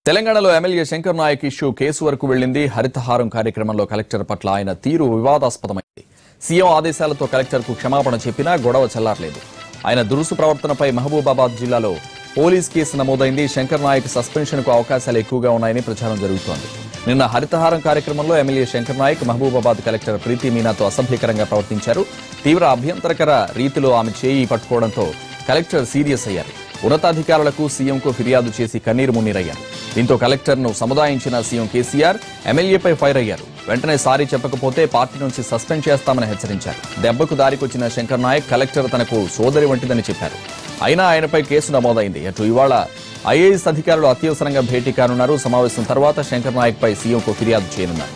తెలంగాణలో MLA Shankar Nayak issue case వరకు వెళ్లింది. హరితహారం కార్యక్రమంలో కలెక్టర్ పట్ల ఆయన తీరు వివాదాస్పదమైంది. సీఎం ఆదేశాలతో కలెక్టర్కు క్షమాపణ చెప్పినా గొడవ చల్లారలేదు. ఆయన దురుసు ప్రవర్తనపై మహబూబాబాద్ జిల్లాలో పోలీస్ కేసు నమోదైంది. శంకర్ నాయక్ సస్పెన్షన్కు అవకాశాలు ఎక్కువగా ఉన్నాయని ప్రచారం జరుగుతోంది. నిన్న హరితహారం కార్యక్రమంలో ఎమ్మెల్యే శంకర్ నాయక్ మహబూబాబాద్ కలెక్టర్ ప్రీతి మీనాతో అసభ్యకరంగా ప్రవర్తించారు. తీవ్ర అభ్యంతరకర రీతిలో ఆమె చేయి పట్టుకోవడంతో కలెక్టర్ సీరియస్ అయ్యారు. ఉన్నతాధికారులకు సీఎంకు ఫిర్యాదు చేసి కన్నీరు మున్నీరయ్యారు. దీంతో కలెక్టర్ను సముదాయించిన సీఎం కేసీఆర్ ఎమ్మెల్యేపై ఫైర్ అయ్యారు. వెంటనే సారీ చెప్పకపోతే పార్టీ నుంచి సస్పెండ్ చేస్తామని హెచ్చరించారు. దెబ్బకు దారికొచ్చిన శంకర్ నాయక్ కలెక్టర్ తనకు సోదరి వంటిదని చెప్పారు. అయినా ఆయనపై కేసు నమోదైంది. అటు ఇవాళ ఐఏఎస్ అధికారులు అత్యవసరంగా భేటీ కానున్నారు. సమావేశం తర్వాత శంకర్ నాయక్ పై సీఎంకు ఫిర్యాదు చేయనున్నారు.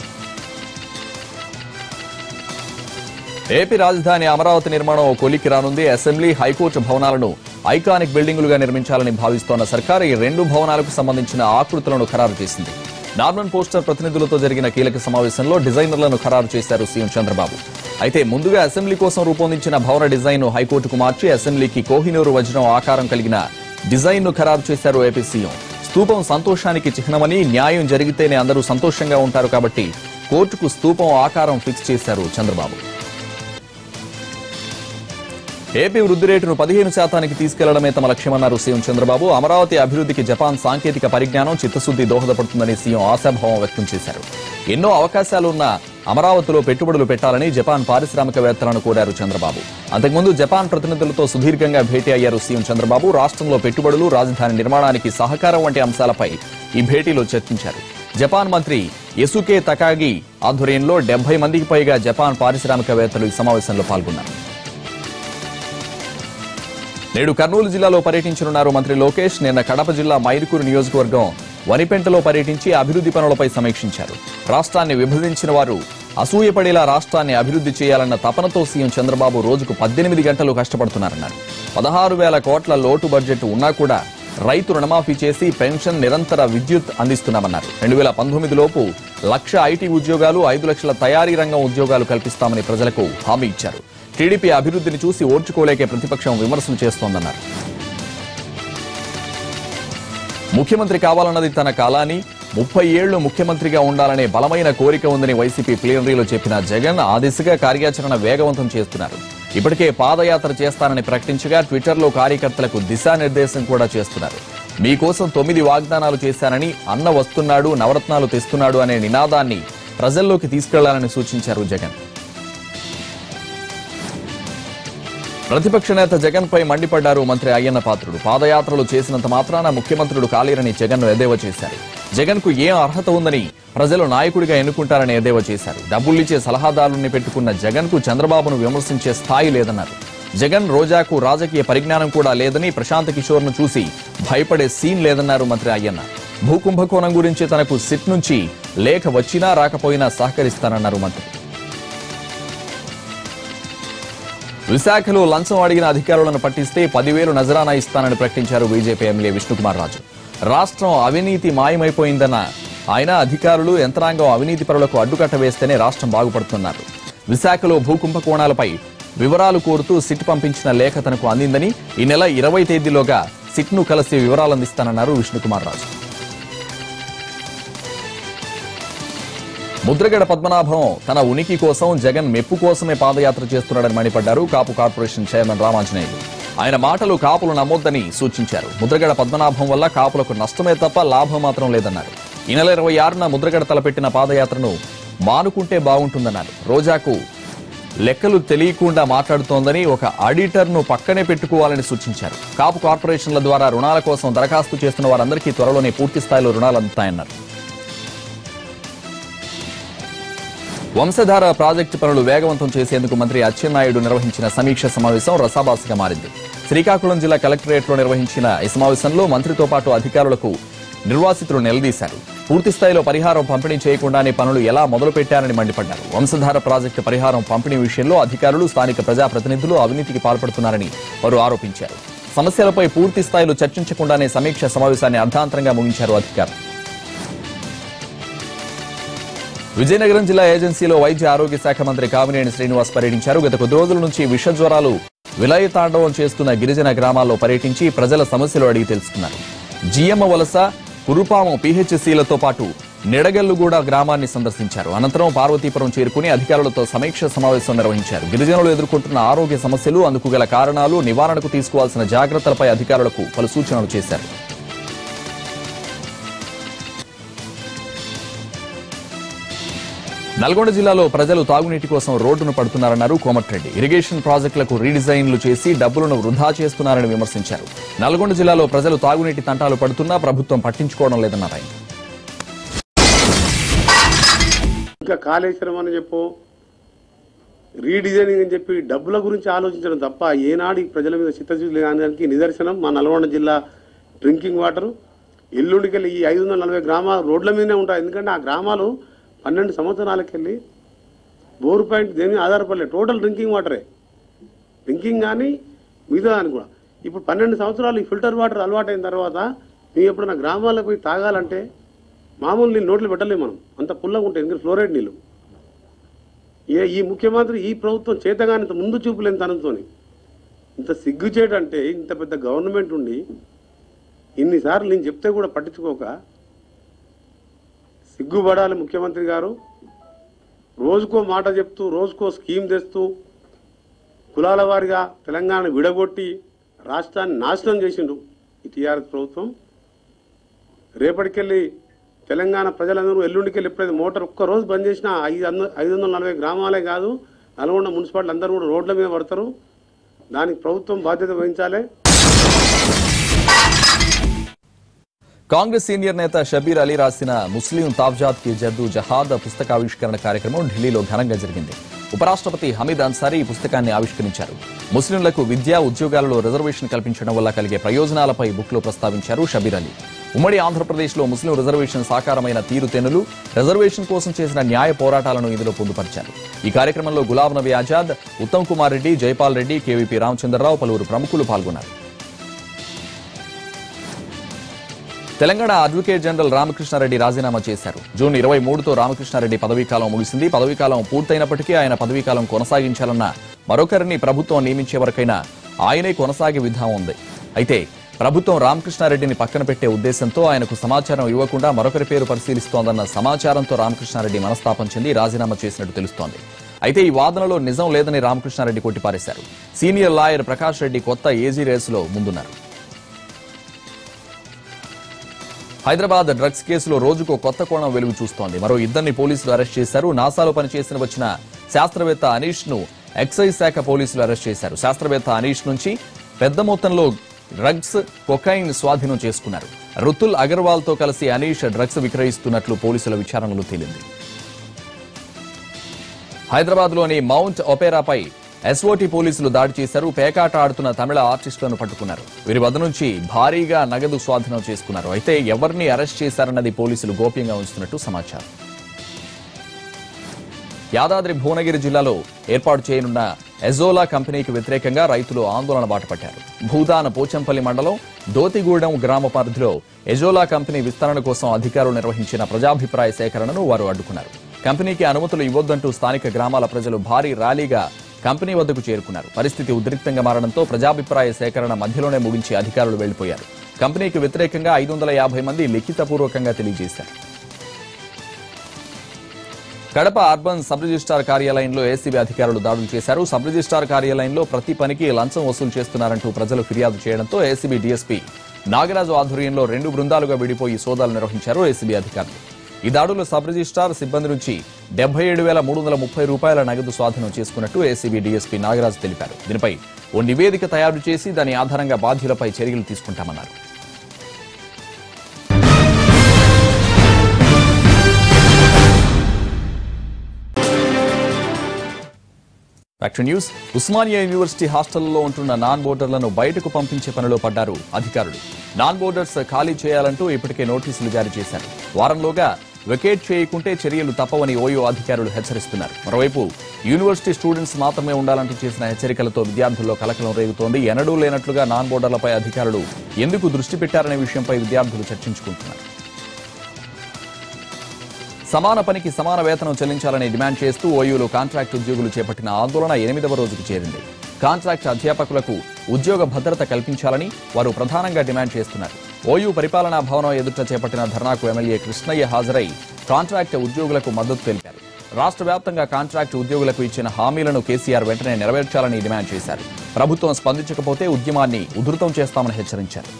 ఏపీ రాజధాని అమరావతి నిర్మాణం ఓ కొలిక్కి రానుంది. అసెంబ్లీ, హైకోర్టు భవనాలను ఐకానిక్ బిల్డింగులుగా నిర్మించాలని భావిస్తోన్న సర్కార్ ఈ రెండు భవనాలకు సంబంధించిన ఆకృతులను ఖరారు చేసింది. నార్మన్ పోస్టర్ ప్రతినిధులతో జరిగిన కీలక సమావేశంలో డిజైనర్లను ఖరారు చేశారు సీఎం చంద్రబాబు. అయితే ముందుగా అసెంబ్లీ కోసం రూపొందించిన భవన డిజైన్ ను హైకోర్టుకు మార్చి అసెంబ్లీకి కోహినూరు వజ్రం ఆకారం కలిగిన డిజైన్ ను ఖరారు చేశారు ఏపీ సీఎం. స్తూపం సంతోషానికి చిహ్నమని, న్యాయం జరిగితేనే అందరూ సంతోషంగా ఉంటారు కాబట్టి కోర్టుకు స్తూపం ఆకారం ఫిక్స్ చేశారు చంద్రబాబు. ఏపీ వృద్ధి రేటును 15% తీసుకెళ్లడమే తమ లక్ష్యమన్నారు సీఎం చంద్రబాబు. అమరావతి అభివృద్ధికి జపాన్ సాంకేతిక పరిజ్ఞానం, చిత్తశుద్ది దోహదపడుతుందని సీఎం ఆశాభావం వ్యక్తం చేశారు. ఎన్నో అవకాశాలున్న అమరావతిలో పెట్టుబడులు పెట్టాలని జపాన్ పారిశ్రామికవేత్తలను కోరారు చంద్రబాబు. అంతకుముందు జపాన్ ప్రతినిధులతో సుదీర్ఘంగా భేటీ అయ్యారు సీఎం చంద్రబాబు. రాష్ట్రంలో పెట్టుబడులు, రాజధాని నిర్మాణానికి సహకారం వంటి అంశాలపై ఈ భేటీలో చర్చించారు. జపాన్ మంత్రి యసుకే తకాగి ఆధ్వర్యంలో 70 మందికి పైగా జపాన్ పారిశ్రామికవేత్తలు ఈ సమావేశంలో పాల్గొన్నారు. నేడు కర్నూలు జిల్లాలో పర్యటించనున్నారు మంత్రి లోకేష్. నిన్న కడప జిల్లా మైదుకూరు నియోజకవర్గం వనిపెంటలో పర్యటించి అభివృద్ధి పనులపై సమీక్షించారు. రాష్ట్రాన్ని విభజించిన వారు అసూయపడేలా రాష్ట్రాన్ని అభివృద్ధి చేయాలన్న తపనతో సీఎం చంద్రబాబు రోజుకు 18 గంటలు కష్టపడుతున్నారన్నారు. 16,000 కోట్ల లోటు బడ్జెట్ ఉన్నా కూడా రైతు రుణమాఫీ చేసి పెన్షన్, నిరంతర విద్యుత్ అందిస్తున్నామన్నారు. 2019 లోపు 1,00,000 ఐటీ ఉద్యోగాలు, 5 లక్షల తయారీ రంగం ఉద్యోగాలు కల్పిస్తామని ప్రజలకు హామీ ఇచ్చారు. టీడీపీ అభివృద్ధిని చూసి ఓర్చుకోలేకే ప్రతిపక్షం విమర్శలు చేస్తోందన్నారు. ముఖ్యమంత్రి కావాలన్నది తన కాలాని, 30 ఏళ్లు ముఖ్యమంత్రిగా ఉండాలనే బలమైన కోరిక ఉందని వైసీపీ ప్లీనరీలో చెప్పిన జగన్ ఆ దిశగా కార్యాచరణ వేగవంతం చేస్తున్నారు. ఇప్పటికే పాదయాత్ర చేస్తానని ప్రకటించగా ట్విట్టర్లో కార్యకర్తలకు దిశానిర్దేశం కూడా చేస్తున్నారు. మీకోసం 9 వాగ్దానాలు చేశానని, అన్న వస్తున్నాడు, నవరత్నాలు తెస్తున్నాడు అనే నినాదాన్ని ప్రజల్లోకి తీసుకెళ్లాలని సూచించారు జగన్. ప్రతిపక్ష నేత జగన్ పై మండిపడ్డారు మంత్రి అయ్యన్న పాత్రుడు. పాదయాత్రలు చేసినంత మాత్రాన ముఖ్యమంత్రుడు కాలేరని జగన్ ఎద్దేవా చేశారు. జగన్ కు ఏం అర్హత ఉందని ప్రజలు నాయకుడిగా ఎన్నుకుంటారని ఎద్దేవా చేశారు. డబ్బులిచ్చే సలహాదారుల్ని పెట్టుకున్న జగన్ కు చంద్రబాబును విమర్శించే స్థాయి లేదన్నారు. జగన్, రోజాకు రాజకీయ పరిజ్ఞానం కూడా లేదని, ప్రశాంత్ కిషోర్ ను చూసి భయపడే సీన్ లేదన్నారు మంత్రి అయ్యన్న. భూకుంభకోణం గురించి తనకు సిట్ నుంచి లేఖ వచ్చినా రాకపోయినా సహకరిస్తానన్నారు మంత్రి. విశాఖలో లంచం అడిగిన అధికారులను పట్టిస్తే 10,000 నజరానా ఇస్తానని ప్రకటించారు బీజేపీ ఎమ్మెల్యే విష్ణుకుమార్ రాజు. రాష్ట్రం అవినీతి మాయమైపోయిందన్న ఆయన, అధికారులు, యంత్రాంగం అవినీతి పరులకు అడ్డుకట్ట వేస్తేనే రాష్ట్రం బాగుపడుతున్నారు. విశాఖలో భూకుంభకోణాలపై వివరాలు కోరుతూ సిట్ పంపించిన లేఖ తనకు అందిందని, ఈ నెల 20 తేదీలోగా సిట్ను కలిసి వివరాలు అందిస్తానన్నారు విష్ణుకుమార్ రాజు. ముద్రగడ పద్మనాభం తన ఉనికి కోసం, జగన్ మెప్పు కోసమే పాదయాత్ర చేస్తున్నాడని మండిపడ్డారు కాపు కార్పొరేషన్ చైర్మన్ రామాంజనేయులు. ఆయన మాటలు కాపులు నమ్మొద్దని సూచించారు. ముద్రగడ పద్మనాభం వల్ల కాపులకు నష్టమే తప్ప లాభం మాత్రం లేదన్నారు. ఈ నెల 26న ముద్రగడ తలపెట్టిన పాదయాత్రను మానుకుంటే బాగుంటుందన్నారు. రోజాకు లెక్కలు తెలియకుండా మాట్లాడుతోందని, ఒక ఆడిటర్ను పక్కనే పెట్టుకోవాలని సూచించారు. కాపు కార్పొరేషన్ల ద్వారా రుణాల కోసం దరఖాస్తు చేస్తున్న వారందరికీ త్వరలోనే పూర్తి స్థాయిలో రుణాలు అందుతాయన్నారు. వంశధార ప్రాజెక్టు పనులు వేగవంతం చేసేందుకు మంత్రి అచ్చెన్నాయుడు నిర్వహించిన సమీక్ష సమావేశం రసాభాసగా మారింది. శ్రీకాకుళం జిల్లా కలెక్టరేట్లో నిర్వహించిన ఈ సమావేశంలో మంత్రితో పాటు అధికారులకు నిర్వాసితులు నిలదీశారు. పూర్తి స్థాయిలో పరిహారం పంపిణీ చేయకుండానే పనులు ఎలా మొదలుపెట్టారని మండిపడ్డారు. వంశధార ప్రాజెక్టు పరిహారం పంపిణీ విషయంలో అధికారులు, స్థానిక ప్రజాప్రతినిధులు అవినీతికి పాల్పడుతున్నారని వారు ఆరోపించారు. సమస్యలపై పూర్తి స్థాయిలో చర్చించకుండానే సమీక్ష సమావేశాన్ని అర్ధాంతరంగా ముగించారు అధికారులు. విజయనగరం జిల్లా ఏజెన్సీలో వైద్య ఆరోగ్య శాఖ మంత్రి కామినేని శ్రీనివాస్ పర్యటించారు. గత కొద్ది రోజుల నుంచి విష జ్వరాలు విలయతాండవం చేస్తున్న గిరిజన గ్రామాల్లో పర్యటించి ప్రజల సమస్యలు అడిగి తెలుసుకున్నారు. జిఎమ్మ వలస, కురుపాము పిహెచ్సిలతో పాటు నిడగల్లుగూడ గ్రామాన్ని సందర్శించారు. అనంతరం పార్వతీపురం చేరుకుని అధికారులతో సమీక్ష సమావేశం నిర్వహించారు. గిరిజనులు ఎదుర్కొంటున్న ఆరోగ్య సమస్యలు, అందుకు గల కారణాలు, నివారణకు తీసుకోవాల్సిన జాగ్రత్తలపై అధికారులకు పలు సూచనలు చేశారు. నల్గొండ జిల్లాలో ప్రజలు తాగునీటి కోసం రోడ్డును పడుతున్నారన్నారు కోమటిరెడ్డి. ఇరిగేషన్ ప్రాజెక్టులకు రీడిజైన్లు చేసి డబ్బులను వృధా చేస్తున్నారని విమర్శించారు. నల్గొండ జిల్లాలో ప్రజలు తాగునీటి తంటాలు పడుతున్నా ప్రభుత్వం పట్టించుకోవడం లేదన్నారు ఆయన. ఇంకా కాళేశ్వరం అని చెప్పు, రీడిజైనింగ్ అని చెప్పి డబ్బుల గురించి ఆలోచించడం తప్ప ఏనాడు ప్రజల మీద చిత్తశుద్ధి లేడానికి నిదర్శనం మా నల్గొండ జిల్లా డ్రింకింగ్ వాటర్. ఎల్లుండికెళ్ళి ఈ 540 గ్రామాలు రోడ్ల మీదనే ఉంటాయి. ఎందుకంటే ఆ గ్రామాలు 12 సంవత్సరాలకెళ్ళి బోర్ పాయింట్ దేని ఆధారపడలేదు, టోటల్ డ్రింకింగ్ వాటరే. డ్రింకింగ్ కానీ మిగతా దాని కూడా ఇప్పుడు 12 సంవత్సరాలు ఈ ఫిల్టర్ వాటర్ అలవాటైన తర్వాత మేము ఎప్పుడైనా గ్రామాలకు పోయి తాగాలంటే మామూలు నీళ్ళు నోట్లు పెట్టలేము మనం, అంత పుల్లగా ఉంటాయి. ఎందుకంటే ఫ్లోరైడ్ నీళ్ళు. ఈ ముఖ్యమంత్రి ఈ ప్రభుత్వం చేతగాని ఇంత ముందు చూపులేని తనంతో ఇంత సిగ్గుచేటంటే ఇంత పెద్ద గవర్నమెంట్ ఉండి ఇన్నిసార్లు నేను చెప్తే కూడా పట్టించుకోక సిగ్గుపడాలి ముఖ్యమంత్రి గారు. రోజుకో మాట చెప్తూ రోజుకో స్కీమ్ తెస్తూ కులాల వారిగా తెలంగాణ విడగొట్టి రాష్ట్రాన్ని నాశనం చేసిండు ఈ టీఆర్ఎస్ ప్రభుత్వం. రేపటికెళ్ళి తెలంగాణ ప్రజలందరూ ఎల్లుండికెళ్ళి ఎప్పుడైతే మోటార్ ఒక్కరోజు బంద్ చేసినా 540 గ్రామాలే కాదు నల్గొండ మున్సిపాలిటీ అందరూ కూడా రోడ్ల మీద పడతారు. దానికి ప్రభుత్వం బాధ్యత వహించాలి. కాంగ్రెస్ సీనియర్ నేత షబీర్ అలీ రాసిన ముస్లిం తాబ్జాత్ కి జద్దు జహాద్ పుస్తకావిష్కరణ కార్యక్రమం ఢిల్లీలో ఘనంగా జరిగింది. ఉపరాష్ట్రపతి హమీద్ అన్సారీ ఈ పుస్తకాన్ని ఆవిష్కరించారు. ముస్లింలకు విద్యా ఉద్యోగాలలో రిజర్వేషన్ కల్పించడం వల్ల కలిగే ప్రయోజనాలపై బుక్లో ప్రస్తావించారు షబీర్ అలీ. ఉమ్మడి ఆంధ్రప్రదేశ్లో ముస్లిం రిజర్వేషన్ సాకారమైన తీరుతెన్నులు, రిజర్వేషన్ కోసం చేసిన న్యాయ పోరాటాలను ఇందులో పొందుపరిచారు. ఈ కార్యక్రమంలో గులాం నబీ ఆజాద్, ఉత్తమ్ కుమార్ రెడ్డి, జైపాల్ రెడ్డి, కేవీపీ రామచంద్రరావు, పలువురు ప్రముఖులు పాల్గొన్నారు. తెలంగాణ అడ్వకేట్ జనరల్ రామకృష్ణారెడ్డి రాజీనామా చేశారు. జూన్ 23తో రామకృష్ణారెడ్డి పదవీకాలం ముగిసింది. పదవీకాలం పూర్తయినప్పటికీ ఆయన పదవీకాలం కొనసాగించాలన్న మరొకరిని ప్రభుత్వం నియమించే వరకైనా ఆయనే కొనసాగే విధానం ఉంది. అయితే ప్రభుత్వం రామకృష్ణారెడ్డిని పక్కన పెట్టే ఉద్దేశంతో ఆయనకు సమాచారం ఇవ్వకుండా మరొకరి పేరు పరిశీలిస్తోందన్న సమాచారంతో రామకృష్ణారెడ్డి మనస్తాపం చెంది రాజీనామా చేసినట్టు తెలుస్తోంది. అయితే ఈ వాదనలో నిజం లేదని రామకృష్ణారెడ్డి కొట్టిపారేశారు. సీనియర్ లాయర్ ప్రకాష్ రెడ్డి కొత్త ఏజీ రేసులో ముందున్నారు. హైదరాబాద్ డ్రగ్స్ కేసులో రోజుకో కొత్త కోణం వెలుగు చూస్తోంది. మరో ఇద్దరిని పోలీసులు అరెస్ట్ చేశారు. నాసాలో పనిచేసిన వచ్చిన శాస్త్రవేత్త అనీష్ ను ఎక్సైజ్ శాఖ పోలీసులు అరెస్ట్ చేశారు. శాస్త్రవేత్త అనీష్ నుంచి పెద్ద మొత్తంలో డ్రగ్స్, కొకైన్ స్వాధీనం చేసుకున్నారు. రుతుల్ అగర్వాల్ తో కలిసి అనీష్ డ్రగ్స్ విక్రయిస్తున్నట్లు పోలీసుల విచారణలో తేలింది. హైదరాబాద్ లోని మౌంట్ ఒపేరాపై ఎస్ఓటీ పోలీసులు దాడి చేశారు. పేకాట ఆడుతున్న తమిళ ఆర్టిస్టులను పట్టుకున్నారు. వీరి వద్ద నుంచి భారీగా నగదు స్వాధీనం చేసుకున్నారు. అయితే ఎవరిని అరెస్ట్ చేశారన్నది పోలీసులు గోప్యంగా ఉంచుతున్నట్టు సమాచారం. యాదాద్రి భువనగిరి జిల్లాలో ఏర్పాటు చేయనున్న ఎజోలా కంపెనీకి వ్యతిరేకంగా రైతులు ఆందోళన బాటపట్టారు. భూదాన పోచంపల్లి మండలం దోతిగూడెం గ్రామ పరిధిలో ఎజోలా కంపెనీ విస్తరణ కోసం అధికారులు నిర్వహించిన ప్రజాభిప్రాయ సేకరణను వారు అడ్డుకున్నారు. కంపెనీకి అనుమతులు ఇవ్వొద్దంటూ స్థానిక గ్రామాల ప్రజలు భారీ ర్యాలీగా కంపెనీ వద్దకు చేరుకున్నారు. పరిస్థితి ఉద్రిక్తంగా మారడంతో ప్రజాభిప్రాయ సేకరణ మధ్యలోనే ముగించి అధికారులు వెళ్లిపోయారు. కంపెనీకి వ్యతిరేకంగా 550 మంది లిఖితపూర్వకంగా తెలియజేశారు. కడప అర్బన్ సబ్ రిజిస్ట్రార్ కార్యాలయంలో ఏసీబీ అధికారులు దాడులు చేశారు. సబ్ రిజిస్ట్రార్ కార్యాలయంలో ప్రతి పనికి లంచం వసూలు చేస్తున్నారంటూ ప్రజలు ఫిర్యాదు చేయడంతో ఏసీబీ డీఎస్పీ నాగరాజు ఆధ్వర్యంలో 2 బృందాలుగా విడిపోయి సోదాలు నిర్వహించారు ఏసీబీ అధికారులు. ఈ దాడులు సబ్ రిజిస్ట్రార్ సిబ్బంది నుంచి 77,330 రూపాయల నగదు స్వాధీనం చేసుకున్నట్టు ఏసీబీ డీఎస్పీ నాగరాజు తెలిపారు. దీనిపై ఓ నివేదిక తయారు చేసి దాని ఆధారంగా బాధ్యులపై చర్యలు తీసుకుంటామన్నారు. ఉస్మానియా యూనివర్సిటీ హాస్టల్లో ఉంటున్న నాన్ బోర్డర్లను బయటకు పంపించే పనిలో పడ్డారు అధికారులు. నాన్ బోర్డర్స్ ఖాళీ చేయాలంటూ ఇప్పటికే నోటీసులు జారీ చేశారు. వారంలోగా వెకేట్ చేయకుంటే చర్యలు తప్పవని ఓయో అధికారులు హెచ్చరిస్తున్నారు. మరోవైపు యూనివర్సిటీ స్టూడెంట్స్ మాత్రమే ఉండాలంటూ చేసిన హెచ్చరికలతో విద్యార్థుల్లో కలకలం రేగుతోంది. ఎన్నడూ లేనట్లుగా నాన్ బోర్డర్లపై అధికారులు ఎందుకు దృష్టి పెట్టారనే విషయంపై విద్యార్థులు చర్చించుకుంటున్నారు. సమాన పనికి సమాన వేతనం చెల్లించాలని డిమాండ్ చేస్తూ ఓయూలో కాంట్రాక్ట్ ఉద్యోగులు చేపట్టిన ఆందోళన 8వ రోజుకు చేరింది. కాంట్రాక్ట్ అధ్యాపకులకు ఉద్యోగ భద్రత కల్పించాలని వారు ప్రధానంగా డిమాండ్ చేస్తున్నారు. ఓయూ పరిపాలనా భవనం ఎదుట చేపట్టిన ధర్నాకు ఎమ్మెల్యే కృష్ణయ్య హాజరై కాంట్రాక్ట్ ఉద్యోగులకు మద్దతు తెలిపారు. రాష్ట్ర వ్యాప్తంగా కాంట్రాక్ట్ ఉద్యోగులకు ఇచ్చిన హామీలను కేసీఆర్ వెంటనే నెరవేర్చాలని డిమాండ్ చేశారు. ప్రభుత్వం స్పందించకపోతే ఉద్యమాన్ని ఉధృతం చేస్తామని హెచ్చరించారు.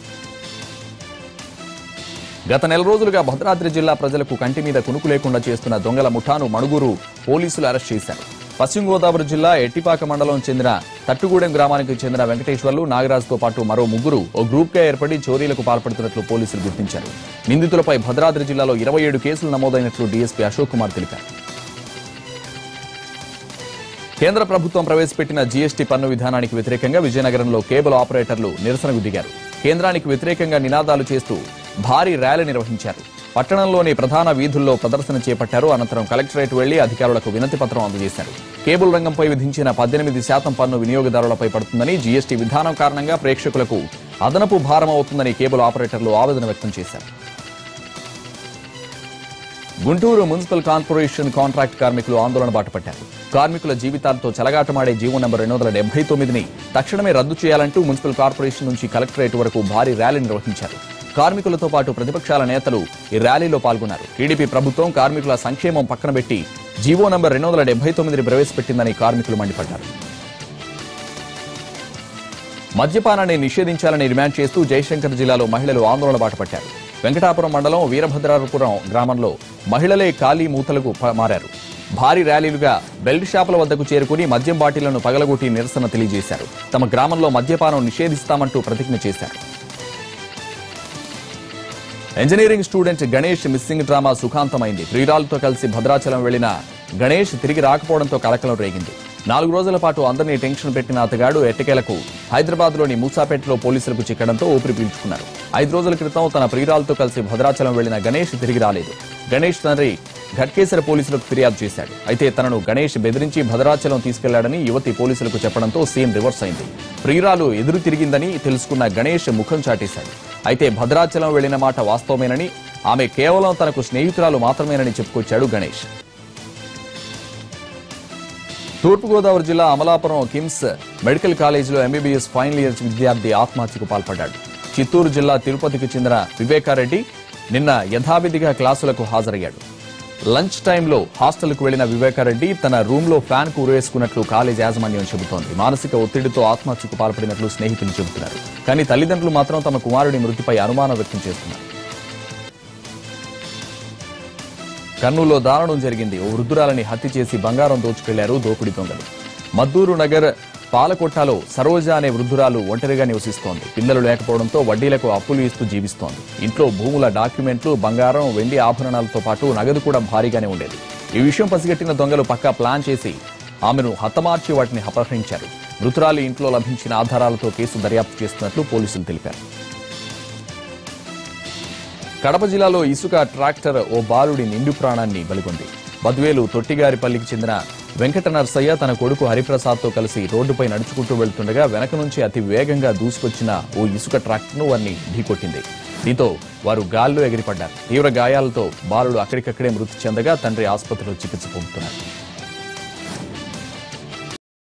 గత నెల రోజులుగా భద్రాద్రి జిల్లా ప్రజలకు కంటి మీద కునుకు లేకుండా చేస్తున్న దొంగల ముఠాను మణుగూరు పోలీసులు అరెస్ట్ చేశారు. పశ్చిమ గోదావరి జిల్లా ఎట్టిపాక మండలం చెందిన తట్టుగూడెం గ్రామానికి చెందిన వెంకటేశ్వర్లు, నాగరాజుతో పాటు మరో ముగ్గురు ఓ గ్రూప్గా ఏర్పడి చోరీలకు పాల్పడుతున్నట్లు పోలీసులు గుర్తించారు. నిందితులపై భద్రాద్రి జిల్లాలో 27 కేసులు నమోదైనట్లు డీఎస్పీ అశోక్ కుమార్ తెలిపారు. కేంద్ర ప్రభుత్వం ప్రవేశపెట్టిన జీఎస్టీ పన్ను విధానానికి వ్యతిరేకంగా విజయనగరంలో కేబుల్ ఆపరేటర్లు నిరసనకు దిగారు. కేంద్రానికి వ్యతిరేకంగా నినాదాలు చేస్తూ భారీ ర్యాలీ నిర్వహించారు. పట్టణంలోని ప్రధాన వీధుల్లో ప్రదర్శన చేపట్టారు. అనంతరం కలెక్టరేట్ వెళ్లి అధికారులకు వినతి పత్రం అందజేశారు. కేబుల్ రంగంపై విధించిన 18% పన్ను వినియోగదారులపై పడుతుందని, జీఎస్టీ విధానం కారణంగా ప్రేక్షకులకు అదనపు భారం అవుతుందని కేబుల్ ఆపరేటర్లు ఆవేదన వ్యక్తం చేశారు. గుంటూరు మున్సిపల్ కార్పొరేషన్ కాంట్రాక్ట్ కార్మికులు ఆందోళన బాటపట్టారు. కార్మికుల జీవితాలతో చెలగాటమాడే జీవో నంబర్ 279ని తక్షణమే రద్దు చేయాలంటూ మున్సిపల్ కార్పొరేషన్ నుంచి కలెక్టరేట్ వరకు భారీ ర్యాలీ నిర్వహించారు. కార్మికులతో పాటు ప్రతిపక్షాల నేతలు ఈ ర్యాలీలో పాల్గొన్నారు. టీడీపీ ప్రభుత్వం కార్మికుల సంక్షేమం పక్కన పెట్టి జీవో నంబర్ 279ని ప్రవేశపెట్టిందని కార్మికులు మండిపడ్డారు. మద్యపానాన్ని నిషేధించాలని డిమాండ్ చేస్తూ జయశంకర్ జిల్లాలో మహిళలు ఆందోళన బాటపట్టారు. వెంకటాపురం మండలం వీరభద్రాపురం గ్రామంలో మహిళలే ఖాళీ మూతలకు మారారు. భారీ ర్యాలీలుగా బెల్ట్ షాపుల వద్దకు చేరుకుని మద్యం బాటిళ్లను పగలగొట్టి నిరసన తెలియజేశారు. తమ గ్రామంలో మద్యపానం నిషేధిస్తామంటూ ప్రతిజ్ఞ చేశారు. Engineering student Ganesh missing drama సుఖాంతమైంది. ప్రియురాలతో కలిసి భద్రాచలం వెళ్లిన గణేష్ తిరిగి రాకపోవడంతో కలకలం రేగింది. 4 రోజుల పాటు అందరినీ టెన్షన్ పెట్టిన అతగాడు ఎట్టకేలకు హైదరాబాద్లోని మూసాపేటలో పోలీసులకు చిక్కడంతో ఊపిరి పీల్చుకున్నారు. 5 రోజుల క్రితం తన ప్రియురాలతో కలిసి భద్రాచలం వెళ్లిన గణేష్ తిరిగి రాలేదు. గణేష్ తండ్రి ఘట్కేసర పోలీసులకు ఫిర్యాదు చేశాడు. అయితే తనను గణేష్ బెదిరించి భద్రాచలం తీసుకెళ్లాడని యువతి పోలీసులకు చెప్పడంతో సీన్ రివర్స్ అయింది. ప్రియురాలు ఎదురు తిరిగిందని తెలుసుకున్న గణేష్ ముఖం చాటేశాడు. అయితే భద్రాచలం వెళ్లిన మాట వాస్తవమేనని, ఆమె కేవలం తనకు స్నేహితురాలు మాత్రమేనని చెప్పుకొచ్చాడు గణేష్. తూర్పుగోదావరి జిల్లా అమలాపురం కిమ్స్ మెడికల్ కాలేజీలో ఎంబీబీఎస్ ఫైనల్ ఇయర్ విద్యార్థి ఆత్మహత్యకు పాల్పడ్డాడు. చిత్తూరు జిల్లా తిరుపతికి చెందిన వివేకారెడ్డి నిన్న యథావిధిగా క్లాసులకు హాజరయ్యాడు. లంచ్ టైంలో హాస్టల్కు వెళ్లిన వివేకారెడ్డి తన రూమ్లో ఫ్యాన్ కు ఉరేసుకున్నట్లు కాలేజ్ యాజమాన్యం చెబుతోంది. మానసిక ఒత్తిడితో ఆత్మహత్యకు పాల్పడినట్లు స్నేహితులు చెబుతున్నారు. కానీ తల్లిదండ్రులు మాత్రం తమ కుమారుడి మృతిపై అనుమానం వ్యక్తం చేస్తున్నారు. కర్నూలులో దారుణం జరిగింది. ఓ వృద్ధురాలని హత్య చేసి బంగారం దోచుకెళ్లారు దోపిడీ దొంగలు. మద్దూరు నగర్ పాలకొట్టాలో సరోజ అనే వృద్ధురాలు ఒంటరిగా నివసిస్తోంది. పిల్లలు లేకపోవడంతో వడ్డీలకు అప్పులు ఇస్తూ జీవిస్తోంది. ఇంట్లో భూముల డాక్యుమెంట్లు, బంగారం, వెండి ఆభరణాలతో పాటు నగదు కూడా భారీగానే ఉండేది. ఈ విషయం పసిగట్టిన దొంగలు పక్కా ప్లాన్ చేసి ఆమెను హతమార్చి వాటిని అపహరించారు. మృతురాలి ఇంట్లో లభించిన ఆధారాలతో కేసు దర్యాప్తు చేస్తున్నట్లు పోలీసులు తెలిపారు. కడప జిల్లాలో ఇసుక ట్రాక్టర్ ఓ బాలుడి నిండు ప్రాణాన్ని బలిగొంది. బద్వేలు తొట్టిగారిపల్లికి చెందిన వెంకట నర్సయ్య తన కొడుకు హరిప్రసాద్తో కలిసి రోడ్డుపై నడుచుకుంటూ వెళ్తుండగా వెనక నుంచి అతి వేగంగా దూసుకొచ్చిన ఓ ఇసుక ట్రాక్టర్ను వారిని ఢీకొట్టింది. దీంతో వారు గాల్లో ఎగిరిపడ్డారు. తీవ్ర గాయాలతో బాలుడు అక్కడికక్కడే మృతి చెందగా తండ్రి ఆసుపత్రిలో చికిత్స పొందుతున్నారు.